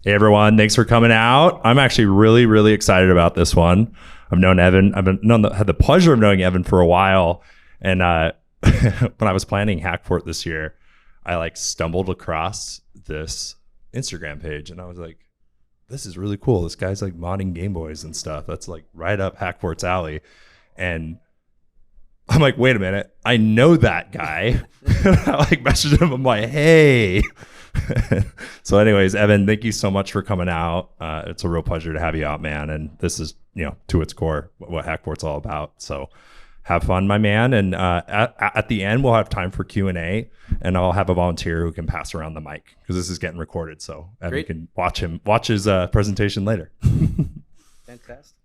Hey everyone, thanks for coming out. I'm actually really excited about this one. I've known Evan. Had the pleasure of knowing Evan for a while, and when I was planning Hackfort this year, I stumbled across this Instagram page, and I was like, "This is really cool. This guy's modding Gameboys and stuff. That's right up Hackfort's alley." And I'm like, "Wait a minute, I know that guy." I messaged him. I'm like, "Hey." So anyways, Evan, thank you so much for coming out. It's a real pleasure to have you out, man. And this is, to its core, what Hackfort's all about. So have fun, my man. And at the end, we'll have time for Q&A, and I'll have a volunteer who can pass around the mic because this is getting recorded. So Evan can watch his presentation later. Fantastic.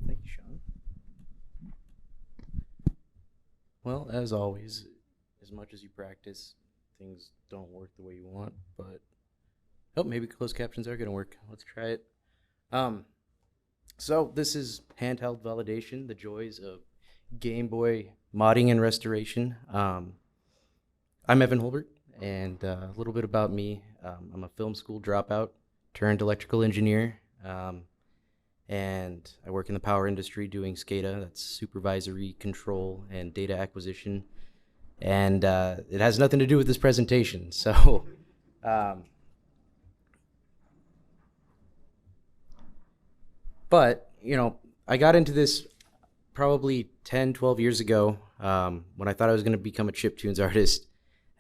Thank you, Sean. Well, as always, as much as you practice, things don't work the way you want, but maybe closed captions are going to work. Let's try it. So this is Handheld Validation, the joys of Game Boy modding and restoration. I'm Evan Holbert, and a little bit about me. I'm a film school dropout turned electrical engineer, and I work in the power industry doing SCADA, that's supervisory control and data acquisition. And it has nothing to do with this presentation. So but I got into this probably 10 12 years ago when I thought I was going to become a chiptunes artist,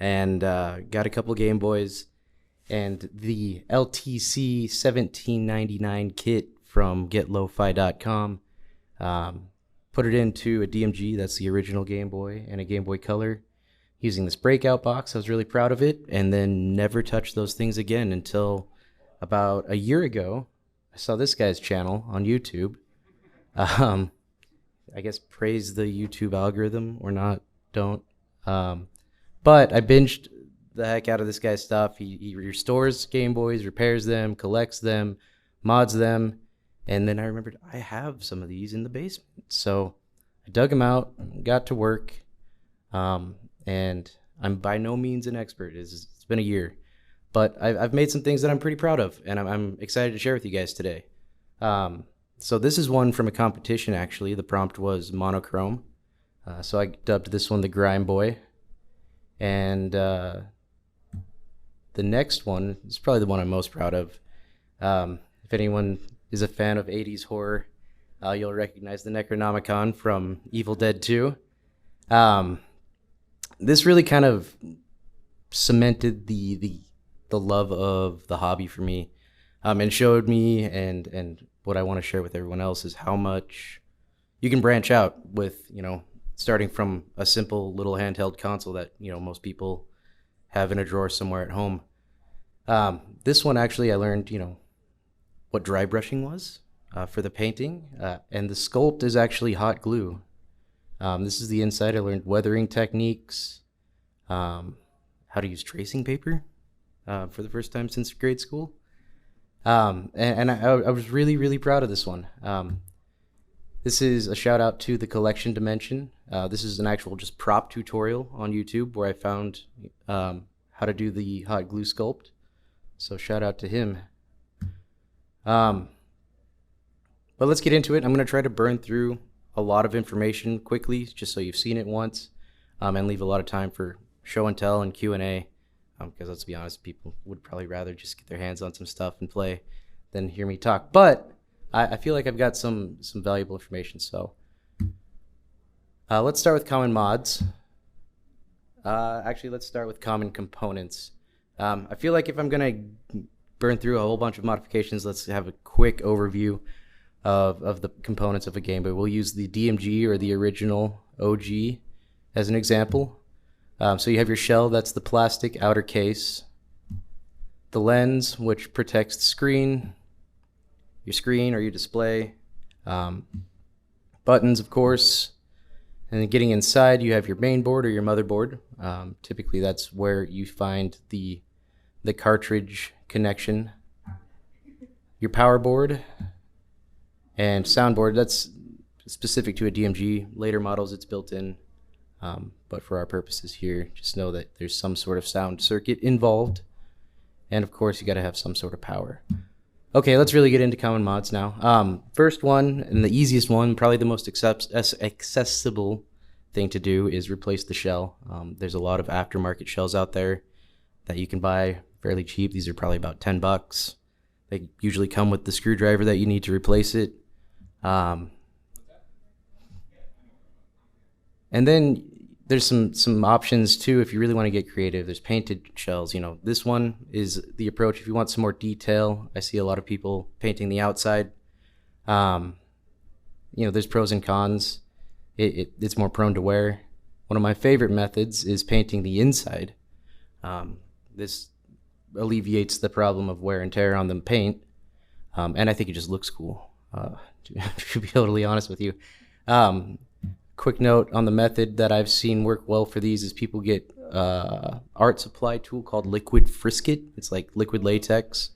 and got a couple Game Boys and the LTC 1799 kit from getlofi.com. Put it into a DMG, that's the original Game Boy, and a Game Boy Color using this breakout box. I was really proud of it, and then never touched those things again until about a year ago. I saw this guy's channel on YouTube. I guess praise the YouTube algorithm or not, don't. But I binged the heck out of this guy's stuff. He restores Game Boys, repairs them, collects them, mods them. And then I remembered I have some of these in the basement. So I dug them out, got to work, and I'm by no means an expert. It's been a year. But I've made some things that I'm pretty proud of, and I'm excited to share with you guys today. So this is one from a competition, actually. The prompt was monochrome. So I dubbed this one the Gameboy. And the next one is probably the one I'm most proud of. If anyone is a fan of 80s horror, you'll recognize the Necronomicon from Evil Dead 2. This really kind of cemented the love of the hobby for me, and showed me and what I want to share with everyone else is how much you can branch out with, starting from a simple little handheld console that, most people have in a drawer somewhere at home. This one, actually, I learned, what dry brushing was for the painting, and the sculpt is actually hot glue. This is the inside. I learned weathering techniques, how to use tracing paper for the first time since grade school. And I was really proud of this one. This is a shout out to the Collection Dimension. This is an actual just prop tutorial on YouTube where I found how to do the hot glue sculpt. So shout out to him. But let's get into it. I'm going to try to burn through a lot of information quickly, just so you've seen it once, and leave a lot of time for show and tell and Q&A, because let's be honest, people would probably rather just get their hands on some stuff and play than hear me talk. But I feel like I've got some valuable information. So let's start with common mods. Actually, let's start with common components. I feel like if I'm going to burn through a whole bunch of modifications, let's have a quick overview of the components of a Game Boy. We'll use the DMG, or the original OG, as an example. So you have your shell, that's the plastic outer case. The lens, which protects the screen, your screen or your display. Buttons, of course. And then getting inside, you have your main board or your motherboard. Typically that's where you find the cartridge connection. Your power board and soundboard, that's specific to a DMG. Later models it's built in, but for our purposes here, just know that there's some sort of sound circuit involved. And of course you got to have some sort of power. Okay, let's really get into common mods now. First one, and the easiest one, probably the most accessible thing to do, is replace the shell. There's a lot of aftermarket shells out there that you can buy fairly cheap. These are probably about $10. They usually come with the screwdriver that you need to replace it. And then there's some options too if you really want to get creative. There's painted shells. This one is the approach if you want some more detail. I see a lot of people painting the outside. There's pros and cons. It's more prone to wear. One of my favorite methods is painting the inside. This alleviates the problem of wear and tear on the paint, and I think it just looks cool, to be totally honest with you. Quick note on the method that I've seen work well for these is people get art supply tool called liquid frisket. It's like liquid latex,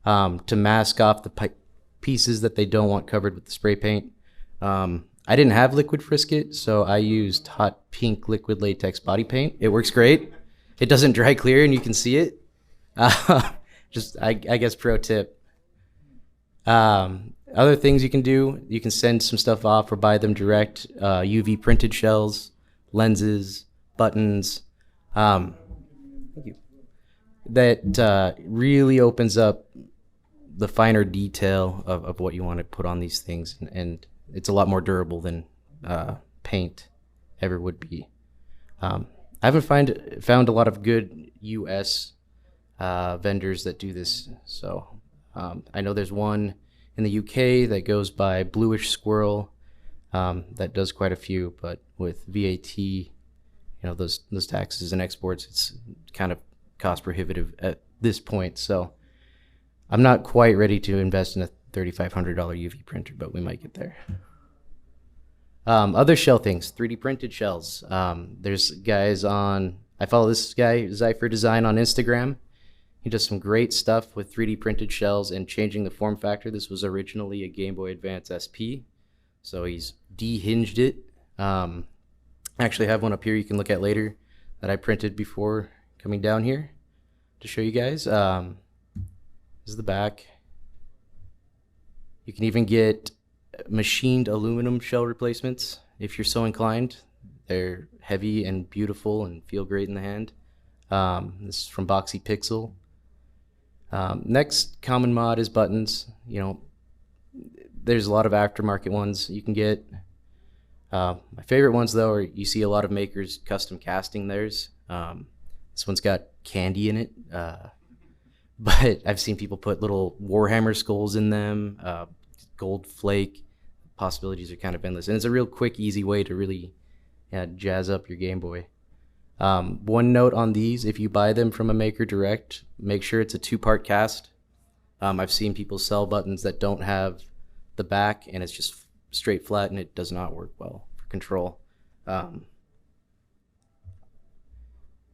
to mask off the pieces that they don't want covered with the spray paint. I didn't have liquid frisket, so I used hot pink liquid latex body paint. It works great. It doesn't dry clear and you can see it. I guess pro tip. Other things you can do, you can send some stuff off or buy them direct. UV printed shells, lenses, buttons. That really opens up the finer detail of what you want to put on these things, and it's a lot more durable than paint ever would be. I haven't found a lot of good US vendors that do this. So I know there's one in the UK that goes by Bluish Squirrel, that does quite a few, but with VAT, those taxes and exports, it's kind of cost prohibitive at this point. So I'm not quite ready to invest in a $3,500 UV printer, but we might get there. Other shell things, 3D printed shells. There's guys I follow this guy, Zypher Design, on Instagram. He does some great stuff with 3D printed shells and changing the form factor. This was originally a Game Boy Advance SP, so he's de-hinged it. I actually have one up here you can look at later that I printed before coming down here to show you guys. This is the back. You can even get machined aluminum shell replacements if you're so inclined. They're heavy and beautiful and feel great in the hand. This is from Boxy Pixel. Next common mod is buttons. There's a lot of aftermarket ones you can get. My favorite ones, though, are you see a lot of makers custom casting theirs. This one's got candy in it, but I've seen people put little Warhammer skulls in them, gold flake. Possibilities are kind of endless, and it's a real quick, easy way to really jazz up your Game Boy. One note on these: if you buy them from a maker direct, make sure it's a 2-part cast. I've seen people sell buttons that don't have the back, and it's just straight flat, and it does not work well for control.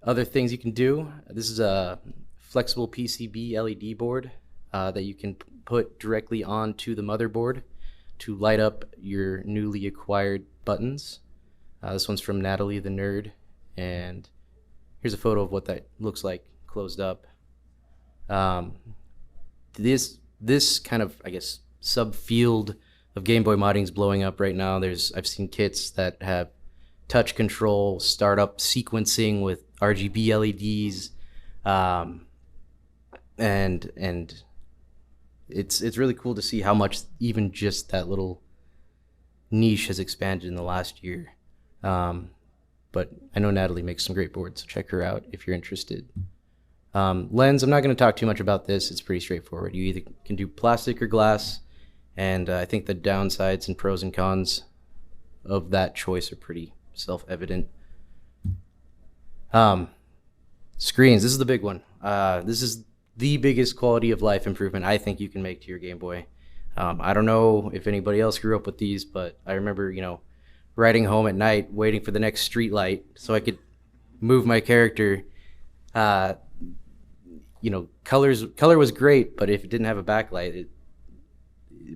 Other things you can do: this is a flexible PCB LED board that you can put directly onto the motherboard to light up your newly acquired buttons. This one's from Natalie the Nerd, and here's a photo of what that looks like closed up. This kind of, I guess, subfield of Game Boy modding is blowing up right now. I've seen kits that have touch control, startup sequencing with RGB LEDs, and it's really cool to see how much even just that little niche has expanded in the last year. But I know Natalie makes some great boards, so check her out if you're interested. Lens, I'm not going to talk too much about this. It's pretty straightforward. You either can do plastic or glass, and I think the downsides and pros and cons of that choice are pretty self-evident. Screens, this is the big one. This is the biggest quality of life improvement I think you can make to your Game Boy. I don't know if anybody else grew up with these, but I remember, riding home at night, waiting for the next street light so I could move my character. Color was great, but if it didn't have a backlight, it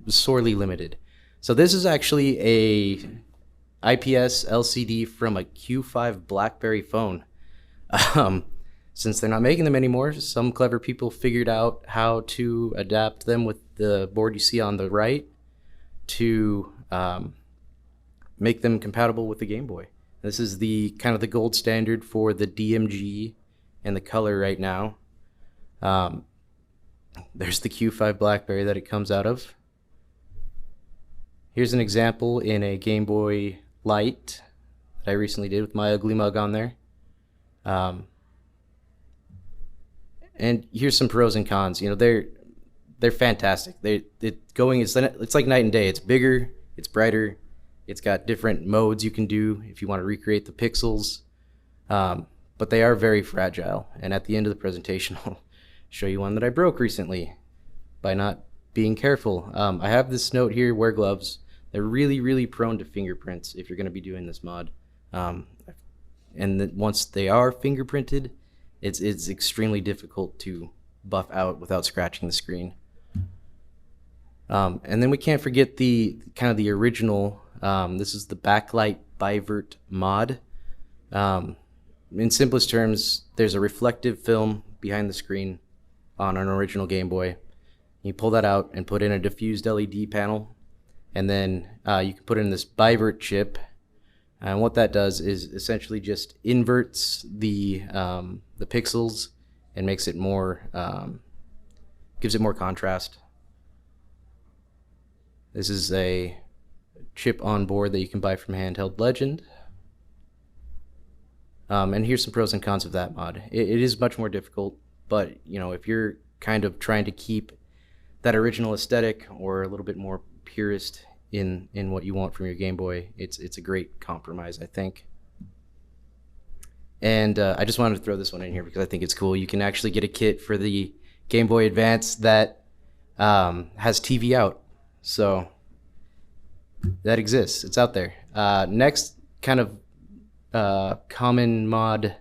was sorely limited. So this is actually a IPS LCD from a Q5 BlackBerry phone. since they're not making them anymore, some clever people figured out how to adapt them with the board you see on the right to make them compatible with the Game Boy. This is the kind of the gold standard for the DMG and the color right now. There's the Q5 BlackBerry that it comes out of. Here's an example in a Game Boy Light that I recently did with my ugly mug on there. And here's some pros and cons. You know, they're fantastic. It's like night and day. It's bigger, it's brighter, it's got different modes you can do if you want to recreate the pixels. But they are very fragile. And at the end of the presentation, I'll show you one that I broke recently by not being careful. I have this note here, wear gloves. They're really, really prone to fingerprints if you're going to be doing this mod. And once they are fingerprinted, it's extremely difficult to buff out without scratching the screen. And then we can't forget the kind of the original. This is the backlight bivert mod. In simplest terms, there's a reflective film behind the screen on an original Game Boy. You pull that out and put in a diffused LED panel, and then you can put in this bivert chip. And what that does is essentially just inverts the pixels and makes it more, gives it more contrast. This is a chip on board that you can buy from Handheld Legend. And here's some pros and cons of that mod. It is much more difficult, but you know, if you're kind of trying to keep that original aesthetic or a little bit more purist in what you want from your Game Boy, it's a great compromise, I think. And I just wanted to throw this one in here because I think it's cool. You can actually get a kit for the Game Boy Advance that has TV out, so that exists. It's out there. Next kind of common mod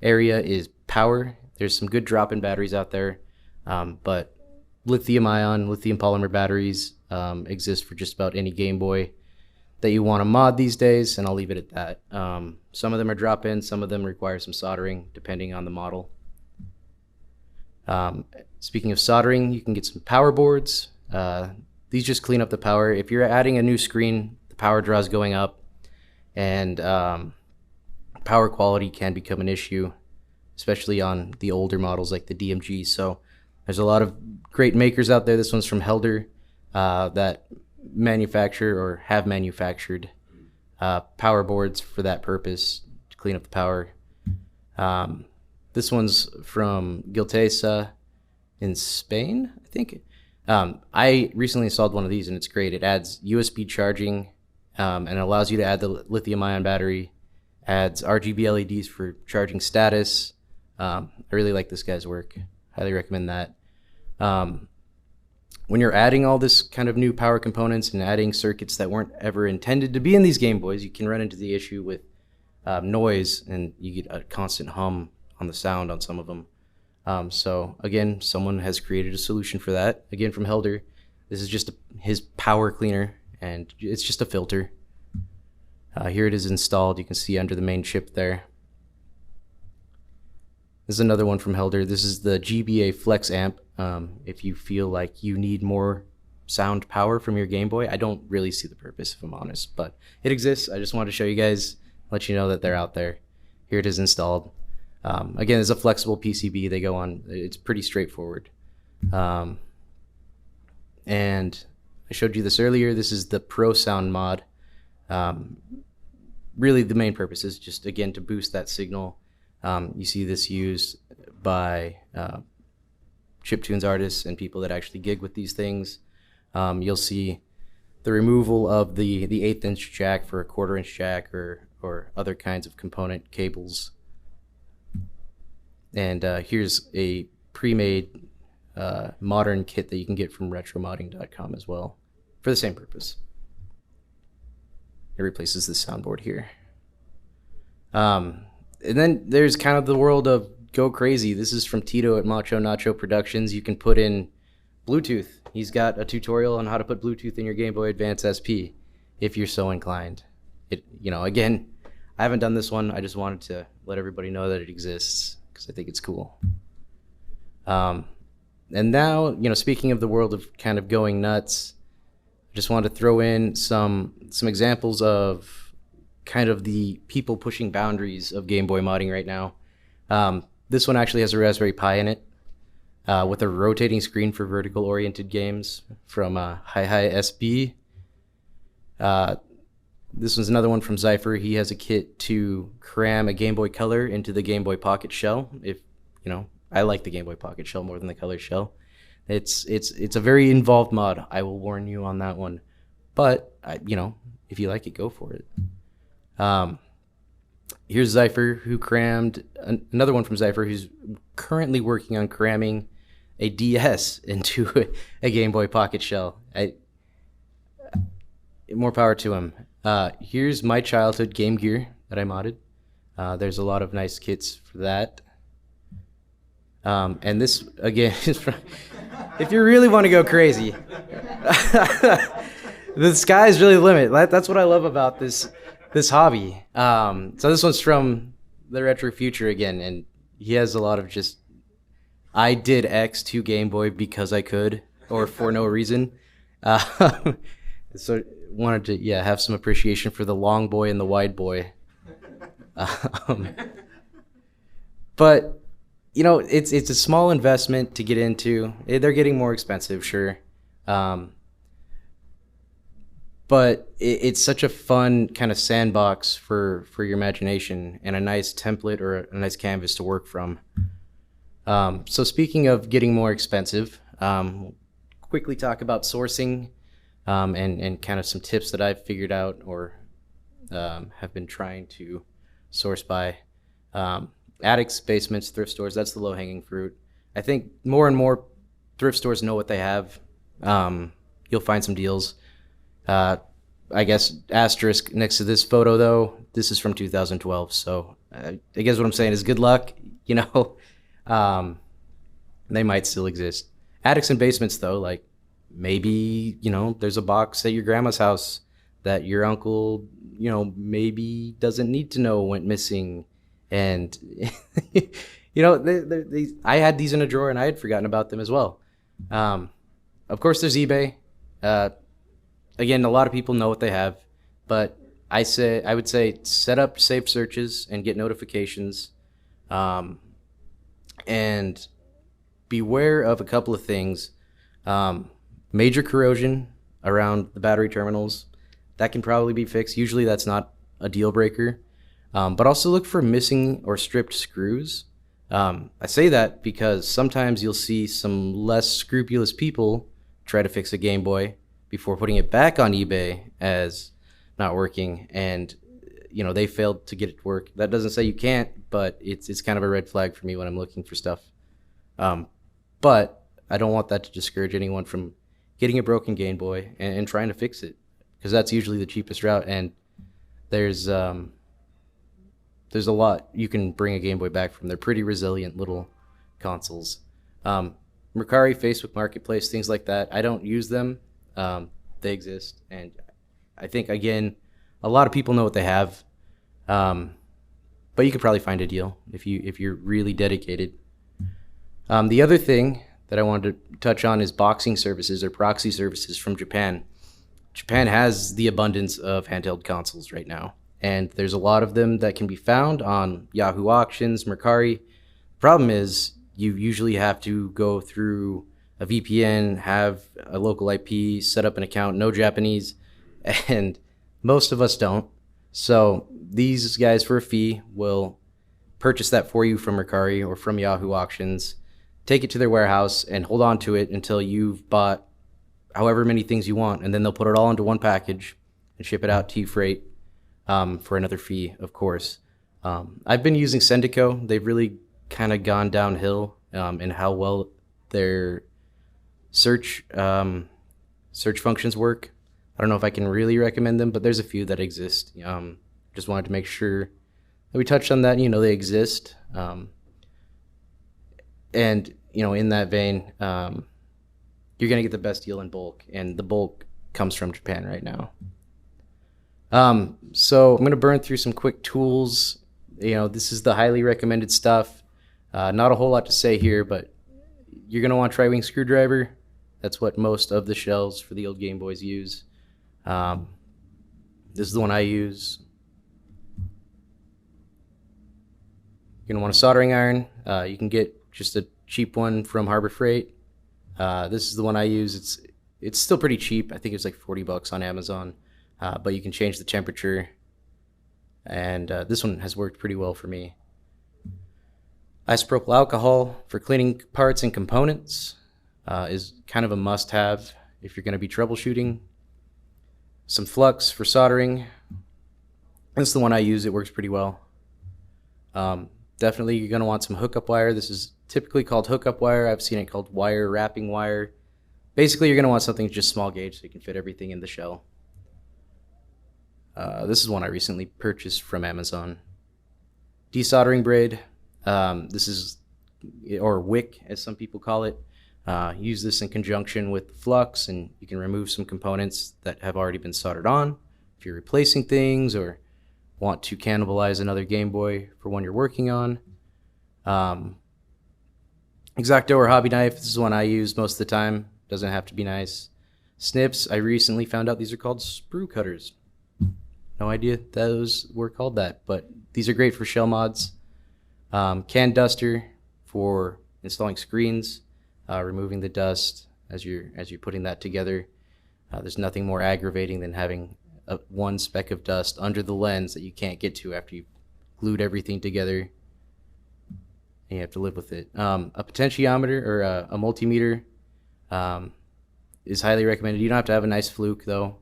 area is power. There's some good drop-in batteries out there, but lithium-ion, lithium polymer batteries exist for just about any Game Boy that you want to mod these days, and I'll leave it at that. Some of them are drop-in, some of them require some soldering depending on the model. Speaking of soldering, you can get some power boards. These just clean up the power. If you're adding a new screen, the power draw is going up, and power quality can become an issue, especially on the older models like the DMG. So there's a lot of great makers out there. This one's from Helder that manufacture or have manufactured power boards for that purpose to clean up the power. This one's from Giltesa in Spain, I think. I recently installed one of these and it's great. It adds USB charging and it allows you to add the lithium-ion battery, adds RGB LEDs for charging status. I really like this guy's work. Highly recommend that. When you're adding all this kind of new power components and adding circuits that weren't ever intended to be in these Game Boys, you can run into the issue with noise, and you get a constant hum on the sound on some of them. So again, someone has created a solution for that. Again, from Helder. This is just his power cleaner, and it's just a filter. Here it is installed. You can see under the main chip there. This is another one from Helder. This is the GBA Flex Amp. If you feel like you need more sound power from your Game Boy, I don't really see the purpose, if I'm honest, but it exists. I just wanted to show you guys, let you know that they're out there. Here it is installed. Again, it's a flexible PCB. They go on. It's pretty straightforward. And I showed you this earlier. This is the Pro Sound mod. Really, the main purpose is just, again, to boost that signal. You see this used by chiptunes artists and people that actually gig with these things. You'll see the removal of the 1/8 inch jack for a 1/4 inch jack or other kinds of component cables. And here's a pre-made modern kit that you can get from retromodding.com as well for the same purpose. It replaces the soundboard here. And then there's kind of the world of go crazy. This is from Tito at Macho Nacho Productions. You can put in Bluetooth. He's got a tutorial on how to put Bluetooth in your Game Boy Advance SP if you're so inclined. Again, I haven't done this one. I just wanted to let everybody know that it exists. because I think it's cool. And now, speaking of the world of kind of going nuts, I just wanted to throw in some examples of kind of the people pushing boundaries of Game Boy modding right now. This one actually has a Raspberry Pi in it, with a rotating screen for vertical oriented games from Hi SB. This one's another one from Zypher. He has a kit to cram a Game Boy Color into the Game Boy Pocket shell. I like the Game Boy Pocket shell more than the Color shell. It's a very involved mod. I will warn you on that one. But if you like it, go for it. Here's Zypher, who crammed another one from Zypher, who's currently working on cramming a DS into a Game Boy Pocket shell. More power to him. Here's my childhood Game Gear that I modded. There's a lot of nice kits for that. And this, again, is from, if you really want to go crazy, the sky is really the limit. That's what I love about this hobby. So this one's from the Retro Future again, and he has a lot of just, I did X to Game Boy because I could, or for no reason. So wanted to, have some appreciation for the long boy and the wide boy. But it's a small investment to get into. They're getting more expensive, sure. But it's such a fun kind of sandbox for your imagination, and a nice template or a nice canvas to work from. So speaking of getting more expensive, quickly talk about sourcing, and kind of some tips that I've figured out or have been trying to source by. Attics, basements, thrift stores, that's the low-hanging fruit. I think more and more thrift stores know what they have. You'll find some deals. I guess asterisk next to this photo, though, this is from 2012. So I guess what I'm saying is good luck. They might still exist. Attics and basements, though, like maybe, there's a box at your grandma's house that your uncle, maybe doesn't need to know went missing. And, I had these in a drawer and I had forgotten about them as well. Of course, there's eBay. Again, a lot of people know what they have, but I would say set up safe searches and get notifications. And beware of a couple of things. Major corrosion around the battery terminals. That can probably be fixed. Usually that's not a deal breaker. But also look for missing or stripped screws. I say that because sometimes you'll see some less scrupulous people try to fix a Game Boy before putting it back on eBay as not working, and they failed to get it to work. That doesn't say you can't, but it's kind of a red flag for me when I'm looking for stuff. But I don't want that to discourage anyone from getting a broken Game Boy and trying to fix it, because that's usually the cheapest route. And there's a lot you can bring a Game Boy back from. They're pretty resilient little consoles. Mercari, Facebook Marketplace, things like that. I don't use them. They exist, and I think, again, a lot of people know what they have. But you could probably find a deal if you're really dedicated. The other thing that I wanted to touch on is boxing services or proxy services from Japan. Japan has the abundance of handheld consoles right now, and there's a lot of them that can be found on Yahoo Auctions, Mercari. Problem is, you usually have to go through a VPN, have a local IP, set up an account, no Japanese, and most of us don't. So these guys, for a fee, will purchase that for you from Mercari or from Yahoo Auctions, take it to their warehouse, and hold on to it until you've bought however many things you want, and then they'll put it all into one package and ship it out to you freight, for another fee, of course. I've been using Sendico. They've really kind of gone downhill in how well their search functions work. I don't know if I can really recommend them, but there's a few that exist. Just wanted to make sure that we touched on that. They exist. And in that vein, you're going to get the best deal in bulk, and the bulk comes from Japan right now. So I'm going to burn through some quick tools. This is the highly recommended stuff. Not a whole lot to say here, but you're going to want a tri-wing screwdriver. That's what most of the shells for the old Game Boys use. This is the one I use. You're going to want a soldering iron. You can get just a cheap one from Harbor Freight. This is the one I use. It's still pretty cheap. I think it's like $40 on Amazon, but you can change the temperature. And this one has worked pretty well for me. Isopropyl alcohol for cleaning parts and components is kind of a must-have if you're going to be troubleshooting. Some flux for soldering. This is the one I use. It works pretty well. Definitely you're going to want some hookup wire. This is typically called hookup wire. I've seen it called wire wrapping wire. Basically, you're going to want something just small gauge so you can fit everything in the shell. This is one I recently purchased from Amazon. Desoldering braid. This is, or wick as some people call it. Use this in conjunction with flux, and you can remove some components that have already been soldered on if you're replacing things or want to cannibalize another Game Boy for one you're working on. X-Acto or hobby knife. This is one I use most of the time. Doesn't have to be nice. Snips. I recently found out these are called sprue cutters. No idea those were called that, but these are great for shell mods. Can duster for installing screens, removing the dust as you're putting that together. There's nothing more aggravating than having one speck of dust under the lens that you can't get to after you've glued everything together, and you have to live with it. A potentiometer or a multimeter is highly recommended. You don't have to have a nice fluke though.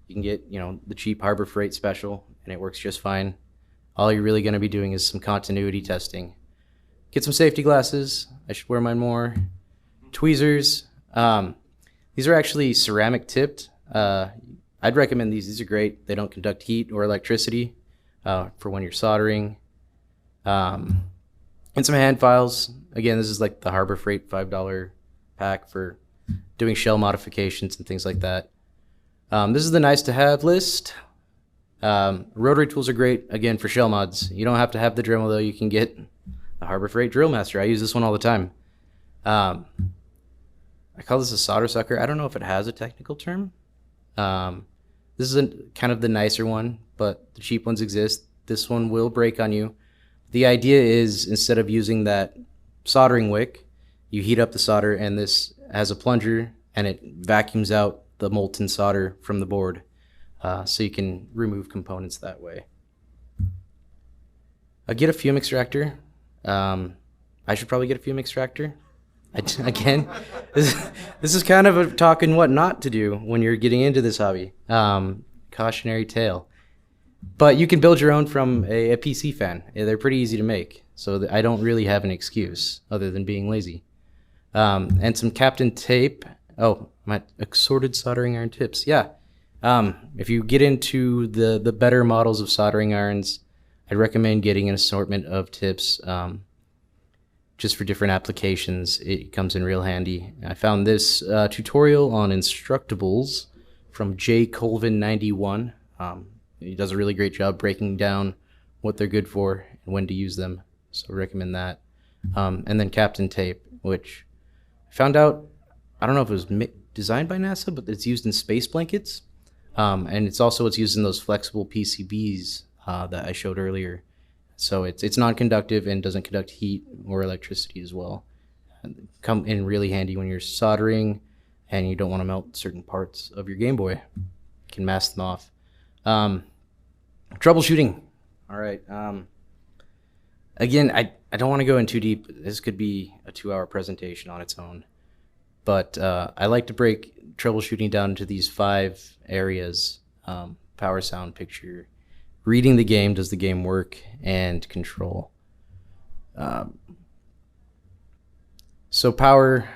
You can get, the cheap Harbor Freight special, and it works just fine. All you're really going to be doing is some continuity testing. Get some safety glasses. I should wear mine more. Tweezers. These are actually ceramic tipped. I'd recommend these. These are great. They don't conduct heat or electricity for when you're soldering. And some hand files. Again, this is like the Harbor Freight $5 pack for doing shell modifications and things like that. This is the nice to have list. Rotary tools are great, again, for shell mods. You don't have to have the Dremel though. You can get the Harbor Freight Drill Master. I use this one all the time. I call this a solder sucker. I don't know if it has a technical term. This is kind of the nicer one, but the cheap ones exist. This one will break on you. The idea is, instead of using that soldering wick, you heat up the solder, and this has a plunger and it vacuums out the molten solder from the board, so you can remove components that way. Get a fume extractor. I should probably get a fume extractor. Again, this is kind of a talking what not to do when you're getting into this hobby. Cautionary tale. But you can build your own from a PC fan. They're pretty easy to make, so I don't really have an excuse other than being lazy. And some Captain tape. Oh, my assorted soldering iron tips. Yeah. If you get into the better models of soldering irons, I'd recommend getting an assortment of tips just for different applications. It comes in real handy. I found this tutorial on Instructables from J. Colvin 91. He does a really great job breaking down what they're good for and when to use them, so I recommend that. And then Captain tape, which I found out, I don't know if it was designed by NASA, but it's used in space blankets. And it's also what's used in those flexible PCBs that I showed earlier. So it's non-conductive and doesn't conduct heat or electricity as well. And come in really handy when you're soldering and you don't want to melt certain parts of your Game Boy. You can mask them off. Troubleshooting. All right. Again, I don't want to go in too deep. This could be a 2-hour presentation on its own. But I like to break troubleshooting down into these 5 areas: power, sound, picture, reading the game, does the game work, and control. So power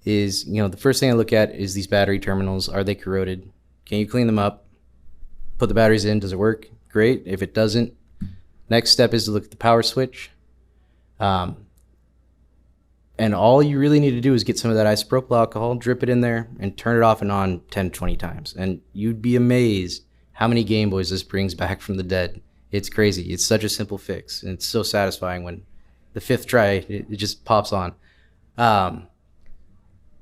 is, the first thing I look at is these battery terminals. Are they corroded? Can you clean them up? Put the batteries in. Does it work? Great. If it doesn't, next step is to look at the power switch. And all you really need to do is get some of that isopropyl alcohol, drip it in there, and turn it off and on 10, 20 times. And you'd be amazed how many Game Boys this brings back from the dead It's crazy. It's such a simple fix, and it's so satisfying when the fifth try it just pops on. Um,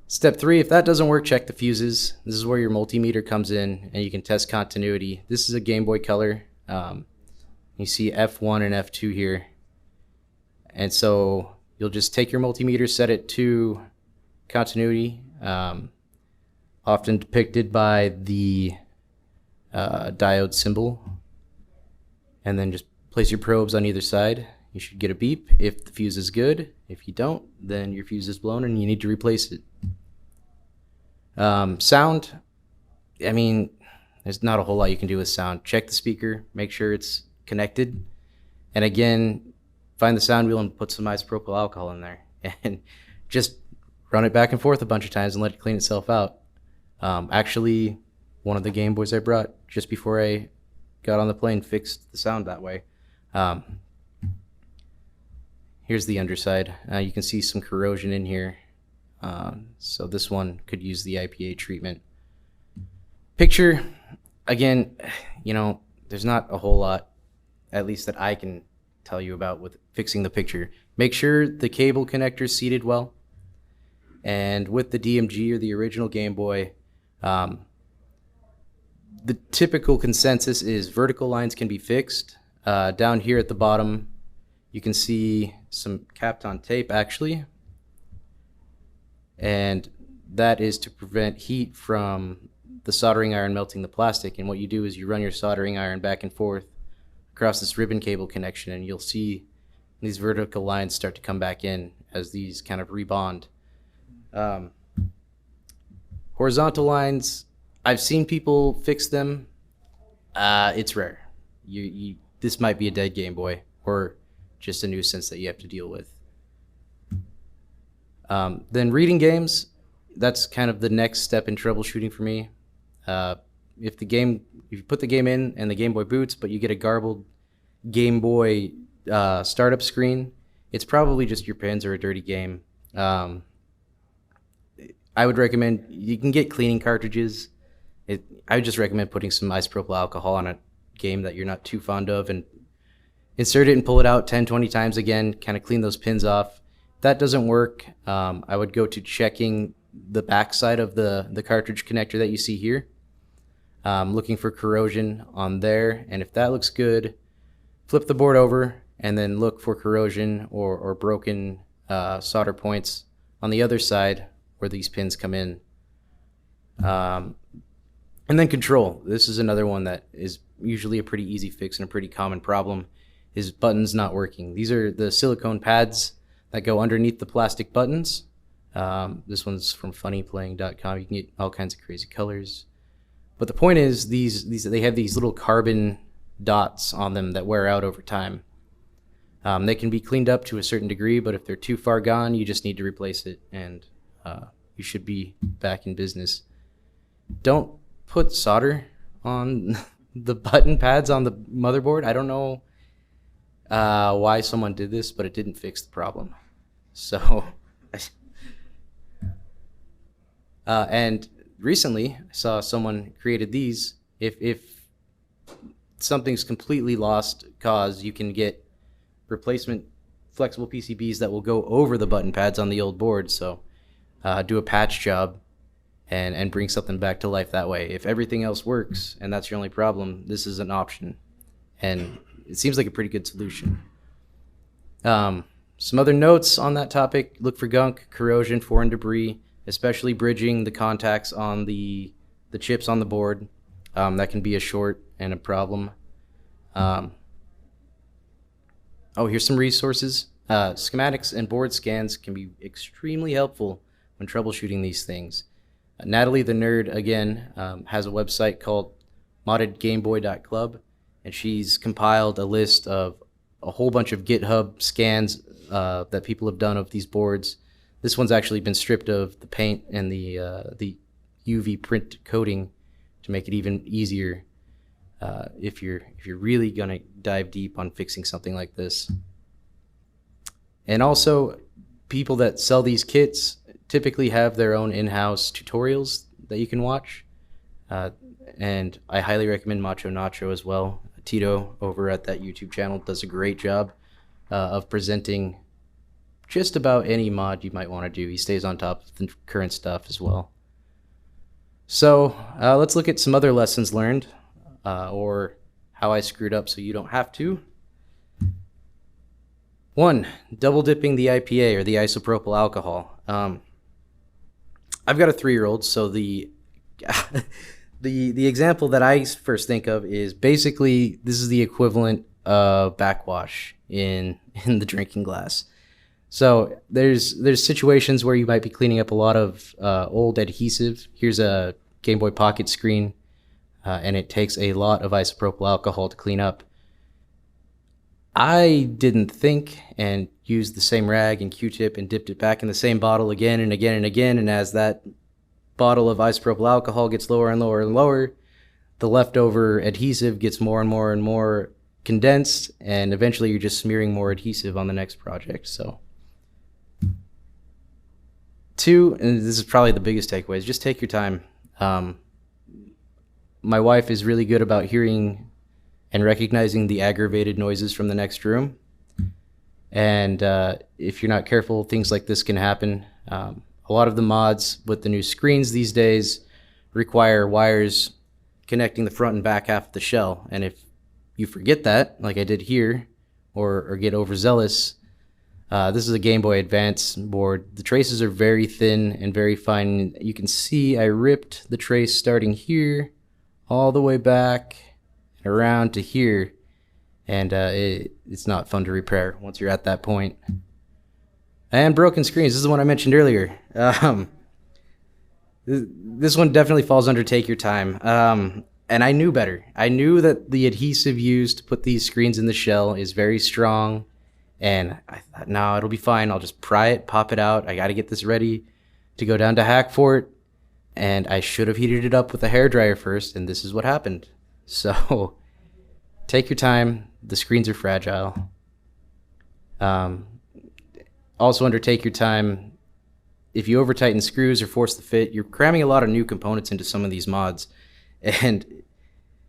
Step 3, if that doesn't work, check the fuses. This is where your multimeter comes in, and you can test continuity. This is a Game Boy Color. You see F1 and F2 here. And so you'll just take your multimeter, set it to continuity, often depicted by the diode symbol. And then just place your probes on either side. You should get a beep if the fuse is good. If you don't, then your fuse is blown and you need to replace it. Sound, I mean, there's not a whole lot you can do with sound. Check the speaker, make sure it's connected. And again, find the sound wheel and put some isopropyl alcohol in there. And just run it back and forth a bunch of times and let it clean itself out. Actually, one of the Gameboys I brought just before I got on the plane fixed the sound that way. Here's the underside. You can see some corrosion in here. So this one could use the IPA treatment. Picture, again, there's not a whole lot, at least that I can tell you about with fixing the picture. Make sure the cable connector is seated well. And with the DMG or the original Game Boy, the typical consensus is vertical lines can be fixed. Down here at the bottom, you can see some Kapton tape actually. And that is to prevent heat from the soldering iron melting the plastic. And what you do is you run your soldering iron back and forth across this ribbon cable connection, and you'll see these vertical lines start to come back in as these kind of rebond. Horizontal lines, I've seen people fix them. It's rare. This might be a dead Game Boy or just a nuisance that you have to deal with. Then reading games, that's kind of the next step in troubleshooting for me. If you put the game in and the Game Boy boots, but you get a garbled Game Boy startup screen, it's probably just your pins or a dirty game. I would recommend, you can get cleaning cartridges. I would just recommend putting some isopropyl alcohol on a game that you're not too fond of and insert it and pull it out 10, 20 times again, kind of clean those pins off. If that doesn't work, I would go to checking the backside of the cartridge connector that you see here. Looking for corrosion on there, and if that looks good, flip the board over and then look for corrosion or broken solder points on the other side where these pins come in. And then control. This is another one that is usually a pretty easy fix and a pretty common problem, is buttons not working. These are the silicone pads that go underneath the plastic buttons. This one's from funnyplaying.com. You can get all kinds of crazy colors. But the point is, they have these little carbon dots on them that wear out over time. They can be cleaned up to a certain degree, but if they're too far gone, you just need to replace it, and you should be back in business. Don't put solder on the button pads on the motherboard. I don't know why someone did this, but it didn't fix the problem. So, and recently I saw someone created these. If something's completely lost cause, you can get replacement flexible PCBs that will go over the button pads on the old board. So do a patch job and bring something back to life that way. If everything else works and that's your only problem, this is an option. And it seems like a pretty good solution. Some other notes on that topic: look for gunk, corrosion, foreign debris, especially bridging the contacts on the chips on the board. That can be a short and a problem. Here's some resources. Schematics and board scans can be extremely helpful when troubleshooting these things. Natalie the Nerd, again, has a website called moddedgameboy.club, and she's compiled a list of a whole bunch of GitHub scans that people have done of these boards. This one's actually been stripped of the paint and the UV print coating to make it even easier if you're really gonna dive deep on fixing something like this. And also, people that sell these kits typically have their own in-house tutorials that you can watch. And I highly recommend Macho Nacho as well. Tito over at that YouTube channel does a great job of presenting just about any mod you might want to do. He stays on top of the current stuff as well. So let's look at some other lessons learned, or how I screwed up so you don't have to. 1, double dipping the IPA or the isopropyl alcohol. I've got a 3-year-old, so the example that I first think of is basically this is the equivalent of backwash in the drinking glass. So there's situations where you might be cleaning up a lot of old adhesive. Here's a Game Boy Pocket screen, and it takes a lot of isopropyl alcohol to clean up. I didn't think and used the same rag and Q-tip and dipped it back in the same bottle again and again and again. And as that bottle of isopropyl alcohol gets lower and lower and lower, the leftover adhesive gets more and more and more condensed, and eventually you're just smearing more adhesive on the next project. So 2, and this is probably the biggest takeaway, is just take your time. My wife is really good about hearing and recognizing the aggravated noises from the next room. And if you're not careful, things like this can happen. A lot of the mods with the new screens these days require wires connecting the front and back half of the shell. And if you forget that, like I did here, or get overzealous, this is a Game Boy Advance board. The traces are very thin and very fine. You can see I ripped the trace starting here all the way back around to here, and it's not fun to repair once you're at that point. And broken screens, this is the one I mentioned earlier. This one definitely falls under take your time. And I knew better. I knew that the adhesive used to put these screens in the shell is very strong, and I thought, no, it'll be fine. I'll just pry it, pop it out. I got to get this ready to go down to Hackfort, and I should have heated it up with a hairdryer first, and this is what happened. So take your time. The screens are fragile. Also under take your time, if you over tighten screws or force the fit, you're cramming a lot of new components into some of these mods, and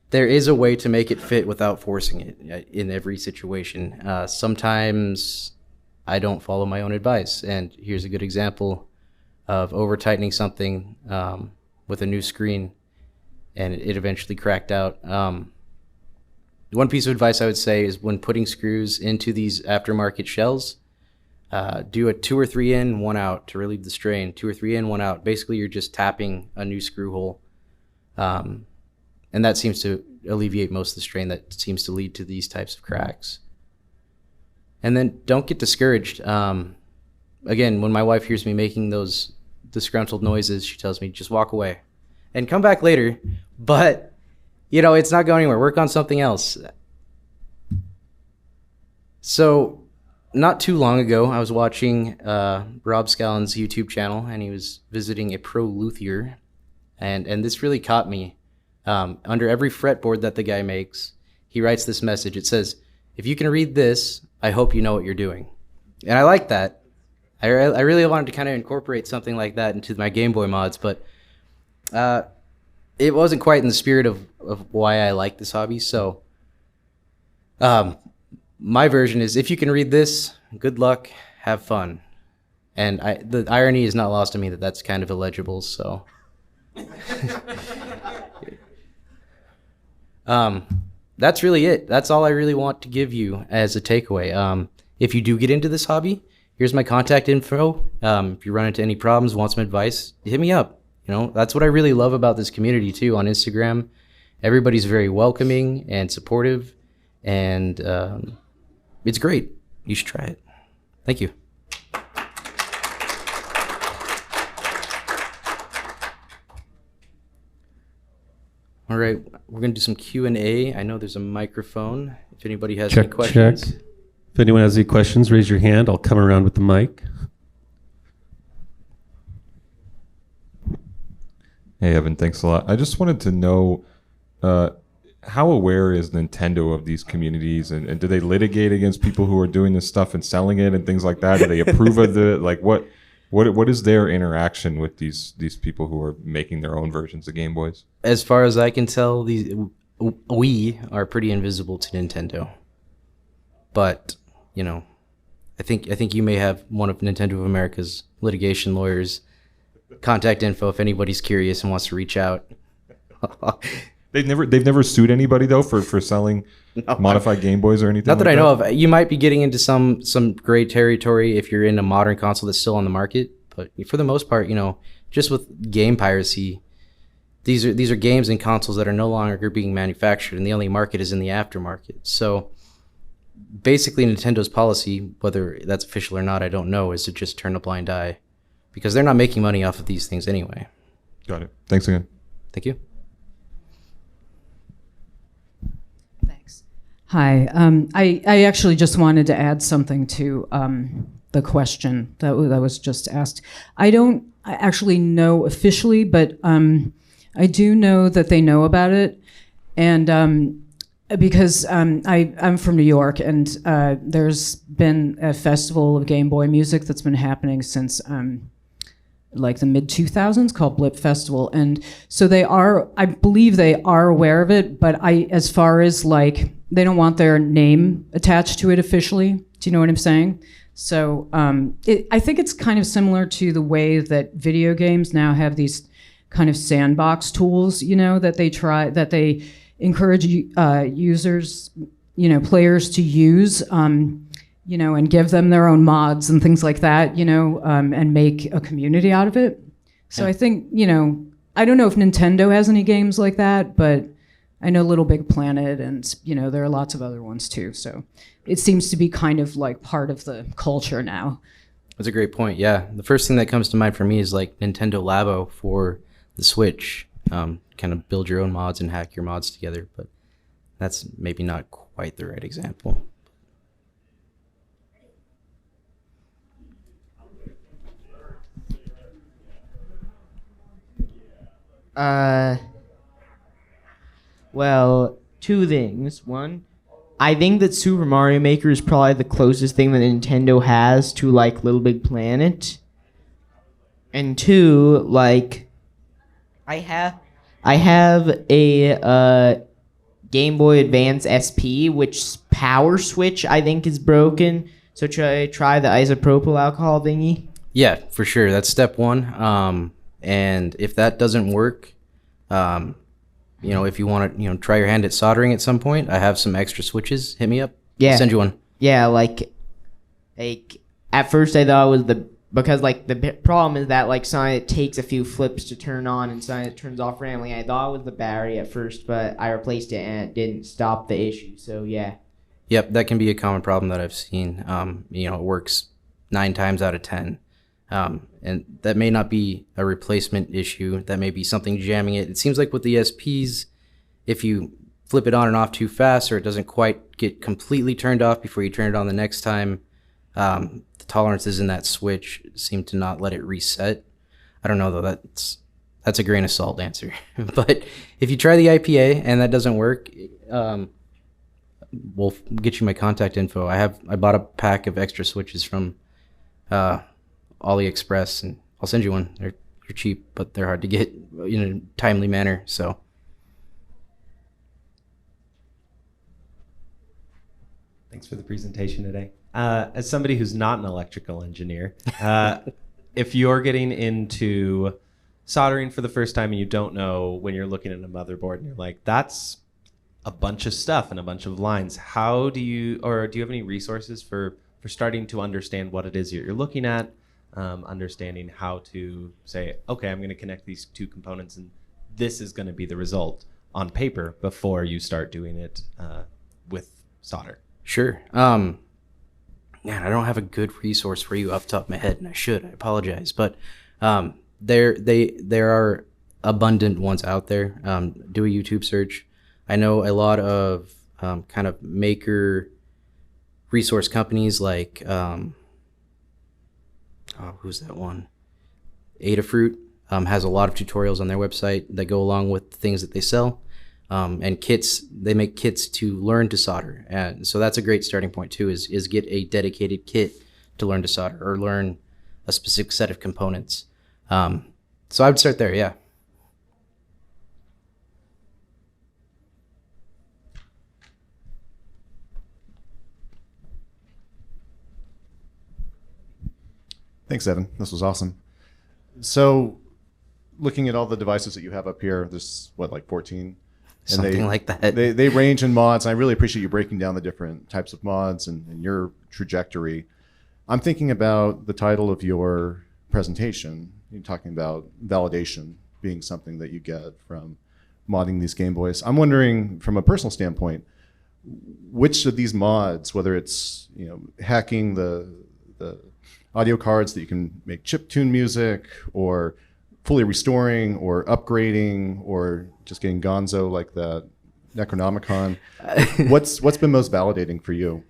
there is a way to make it fit without forcing it in every situation. Sometimes I don't follow my own advice, and here's a good example of over tightening something with a new screen, and it eventually cracked out. One piece of advice I would say is when putting screws into these aftermarket shells, do a 2 or 3 in, 1 out to relieve the strain. 2 or 3 in, 1 out. Basically, you're just tapping a new screw hole. And that seems to alleviate most of the strain that seems to lead to these types of cracks. And then don't get discouraged. Again, when my wife hears me making those disgruntled noises, she tells me, just walk away and come back later. But, it's not going anywhere. Work on something else. So not too long ago, I was watching Rob Scallon's YouTube channel, and he was visiting a pro luthier. And this really caught me. Under every fretboard that the guy makes, he writes this message. It says, if you can read this, I hope you know what you're doing. And I like that. I really wanted to kind of incorporate something like that into my Game Boy mods, but it wasn't quite in the spirit of why I like this hobby. So my version is, if you can read this, good luck, have fun. And the irony is not lost on me that that's kind of illegible, so... That's really it. That's all I really want to give you as a takeaway. If you do get into this hobby, here's my contact info. If you run into any problems, want some advice, hit me up. That's what I really love about this community too. On Instagram, everybody's very welcoming and supportive, and it's great. You should try it. Thank you. All right, we're going to do some Q&A. I know there's a microphone. If anybody has any questions. Check. If anyone has any questions, raise your hand. I'll come around with the mic. Hey, Evan, thanks a lot. I just wanted to know, how aware is Nintendo of these communities, and do they litigate against people who are doing this stuff and selling it and things like that? Do they approve of what is their interaction with these people who are making their own versions of Game Boys? As far as I can tell, we are pretty invisible to Nintendo. But, you know, I think you may have one of Nintendo of America's litigation lawyers' contact info if anybody's curious and wants to reach out. They've never sued anybody though for selling modified Game Boys or anything. Not that like I know of. You might be getting into some gray territory if you're in a modern console that's still on the market. But for the most part, you know, just with game piracy, these are games and consoles that are no longer being manufactured, and the only market is in the aftermarket. So basically, Nintendo's policy, whether that's official or not, I don't know, is to just turn a blind eye, because they're not making money off of these things anyway. Got it. Thanks again. Thank you. Thanks. Hi. I actually just wanted to add something to the question that was just asked. I don't actually know officially, but I do know that they know about it. And because I'm from New York, and there's been a festival of Game Boy music that's been happening since like the mid 2000s called Blip Festival. And so I believe they are aware of it, but as far as like, they don't want their name attached to it officially. Do you know what I'm saying? So I think it's kind of similar to the way that video games now have these kind of sandbox tools, you know, that they encourage users, you know, players to use, you know, and give them their own mods and things like that, you know, and make a community out of it. So I think, you know, I don't know if Nintendo has any games like that, but I know Little Big Planet, and, you know, there are lots of other ones too. So it seems to be kind of like part of the culture now. That's a great point. Yeah. The first thing that comes to mind for me is like Nintendo Labo for the Switch. Kind of build your own mods and hack your mods together, but that's maybe not quite the right example. Well, two things. One, I think that Super Mario Maker is probably the closest thing that Nintendo has to like Little Big Planet. And two, like, I have a Game Boy Advance SP, which power switch I think is broken. So try the isopropyl alcohol thingy. Yeah, for sure. That's step one. And if that doesn't work, you know, if you want to, you know, try your hand at soldering at some point, I have some extra switches. Hit me up. Yeah. I'll send you one. Yeah, like at first I thought it was because like the problem is that like something it takes a few flips to turn on and something it turns off randomly. I thought it was the battery at first, but I replaced it and it didn't stop the issue. So yeah. Yep, that can be a common problem that I've seen. You know, it works 9 times out of 10. And that may not be a replacement issue. That may be something jamming it. It seems like with the SPs, if you flip it on and off too fast, or it doesn't quite get completely turned off before you turn it on the next time, the tolerances in that switch seem to not let it reset. I don't know though. That's a grain of salt answer. But if you try the IPA and that doesn't work, we'll get you my contact info. I bought a pack of extra switches from AliExpress, and I'll send you one. They're cheap, but they're hard to get in a timely manner. So. Thanks for the presentation today. As somebody who's not an electrical engineer, if you're getting into soldering for the first time and you don't know, when you're looking at a motherboard and you're like, that's a bunch of stuff and a bunch of lines, do you have any resources for starting to understand what it is you're looking at, understanding how to say, okay, I'm going to connect these two components and this is going to be the result on paper before you start doing it with solder? Sure. Man, I don't have a good resource for you off the top of my head, and I should. I apologize, but there are abundant ones out there. Do a YouTube search. I know a lot of kind of maker resource companies like who's that one? Adafruit has a lot of tutorials on their website that go along with the things that they sell. And kits, they make kits to learn to solder. And so that's a great starting point too, is get a dedicated kit to learn to solder or learn a specific set of components. So I would start there, yeah. Thanks, Evan. This was awesome. So, looking at all the devices that you have up here, there's what, like 14? Something like that. They range in mods. And I really appreciate you breaking down the different types of mods and your trajectory. I'm thinking about the title of your presentation. You're talking about validation being something that you get from modding these Gameboys. I'm wondering, from a personal standpoint, which of these mods, whether it's hacking the audio cards that you can make chiptune music, or fully restoring, or upgrading, or just getting gonzo like that Necronomicon, what's been most validating for you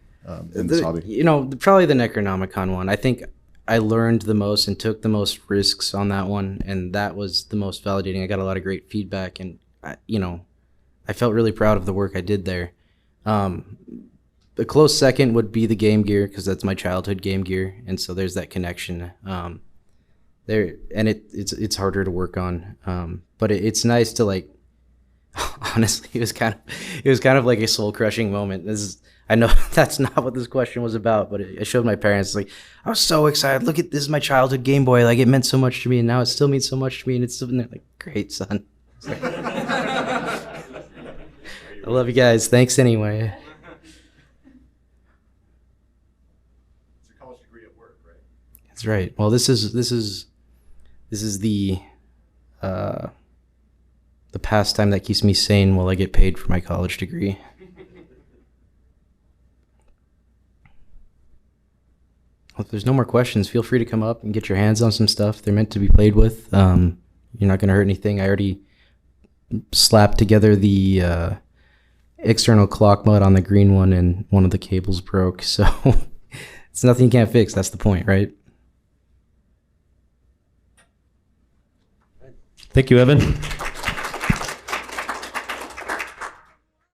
in this hobby? Probably the Necronomicon one. I think I learned the most and took the most risks on that one, and that was the most validating. I got a lot of great feedback, and I felt really proud of the work I did there. The close second would be the Game Gear, because that's my childhood Game Gear, and so there's that connection there. And it's harder to work on, but it's nice to, like, honestly, it was kind of like a soul crushing moment. I know that's not what this question was about, but I showed my parents, like, I was so excited. Look, this is my childhood Game Boy. Like, it meant so much to me, and now it still means so much to me, and it's still been there. Like, great, son. Like, I love you guys. Thanks anyway. It's your college degree at work, right? That's right. Well, this is the pastime that keeps me sane while I get paid for my college degree. Well, if there's no more questions, feel free to come up and get your hands on some stuff. They're meant to be played with. You're not going to hurt anything. I already slapped together the external clock mud on the green one, and one of the cables broke. So it's nothing you can't fix. That's the point, right? Thank you, Evan.